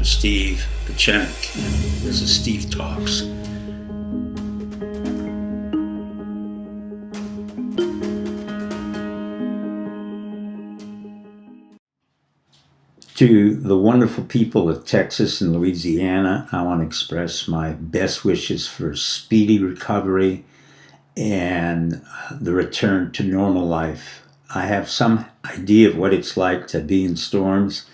Steve Pechenik. This is Steve Talks. To the wonderful people of Texas and Louisiana, I want to express my best wishes for speedy recovery and the return to normal life. I have some idea of what it's like to be in storms.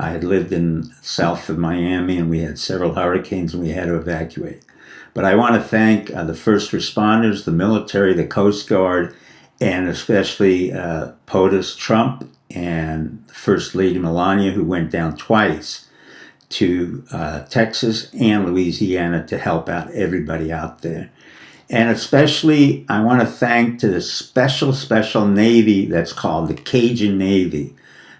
I had lived in south of Miami, and we had several hurricanes, and we had to evacuate. But I want to thank the first responders, the military, the Coast Guard, and especially POTUS Trump and First Lady Melania, who went down twice to Texas and Louisiana to help out everybody out there. And especially, I want to thank to the special Navy that's called the Cajun Navy,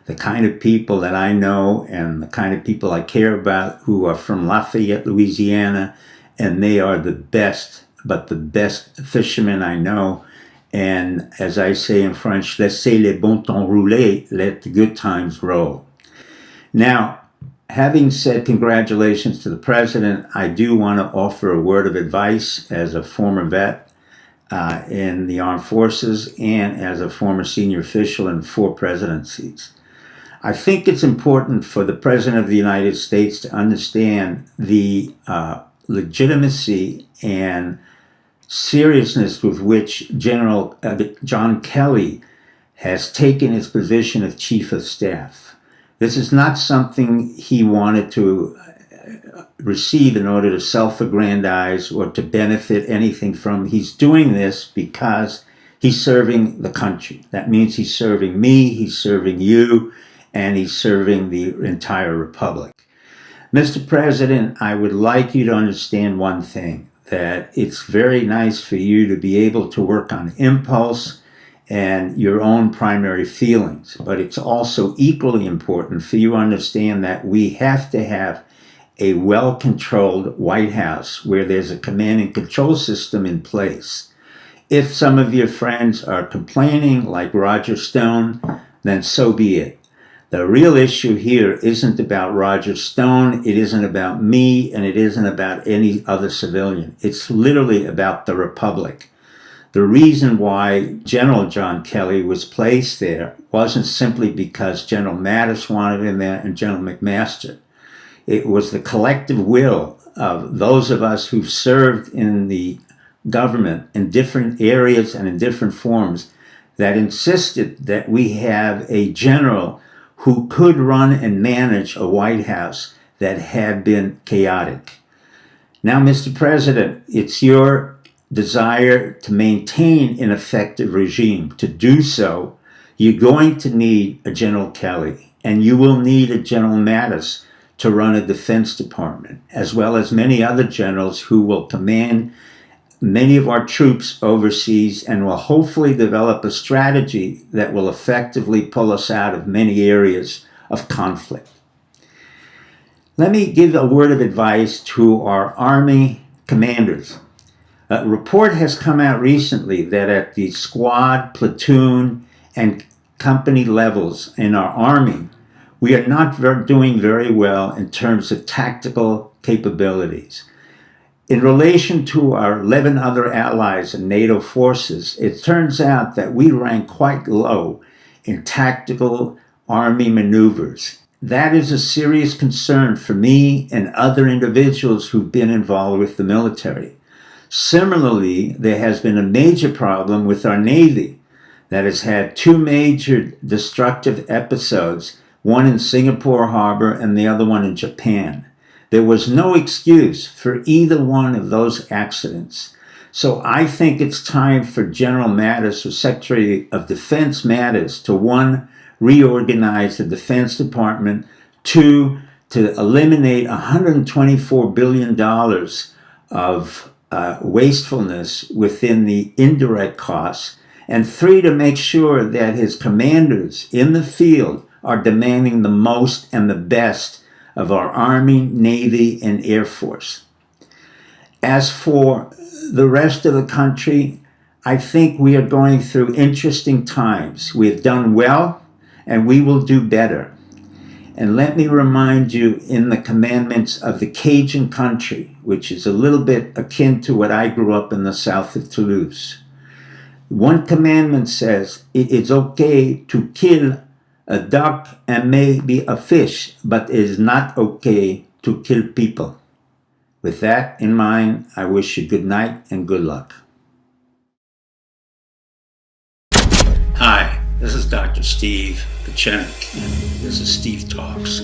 the kind of people that I know and the kind of people I care about who are from Lafayette, Louisiana, and they are the best, but the best fishermen I know. And as I say in French, laissez les bon temps rouler, let the good times roll. Now, having said congratulations to the president, I do want to offer a word of advice as a former vet in the armed forces and as a former senior official in 4 presidencies. I think it's important for the President of the United States to understand the legitimacy and seriousness with which General John Kelly has taken his position of Chief of Staff. This is not something he wanted to receive in order to self-aggrandize or to benefit anything from. He's doing this because he's serving the country. That means he's serving me, he's serving you, and he's serving the entire republic. Mr. President, I would like you to understand one thing, that it's very nice for you to be able to work on impulse and your own primary feelings, but it's also equally important for you to understand that we have to have a well-controlled White House where there's a command and control system in place. If some of your friends are complaining, like Roger Stone, then so be it. The real issue here isn't about Roger Stone, it isn't about me, and it isn't about any other civilian. It's literally about the Republic. The reason why General John Kelly was placed there wasn't simply because General Mattis wanted him there and General McMaster. It was the collective will of those of us who've served in the government in different areas and in different forms that insisted that we have a general who could run and manage a White House that had been chaotic. Now, Mr. President, it's your desire to maintain an effective regime. To do so, you're going to need a General Kelly, and you will need a General Mattis to run a Defense Department, as well as many other generals who will command many of our troops overseas and will hopefully develop a strategy that will effectively pull us out of many areas of conflict. Let me give a word of advice to our Army commanders. A report has come out recently that at the squad, platoon, and company levels in our Army, we are not doing very well in terms of tactical capabilities. In relation to our 11 other allies and NATO forces, it turns out that we rank quite low in tactical Army maneuvers. That is a serious concern for me and other individuals who've been involved with the military. Similarly, there has been a major problem with our Navy that has had 2 major destructive episodes, one in Singapore Harbor and the other one in Japan. There was no excuse for either one of those accidents. So I think it's time for General Mattis, or Secretary of Defense Mattis, to 1, reorganize the Defense Department, 2, to eliminate $124 billion of wastefulness within the indirect costs, and 3, to make sure that his commanders in the field are demanding the most and the best of our Army, Navy, and Air Force. As for the rest of the country, I think we are going through interesting times. We have done well, and we will do better. And let me remind you, in the commandments of the Cajun country, which is a little bit akin to what I grew up in the south of Toulouse, one commandment says it is okay to kill a duck and maybe a fish, but it is not okay to kill people. With that in mind, I wish you good night and good luck. Hi, this is Dr. Steve Pachenik, and this is Steve Talks.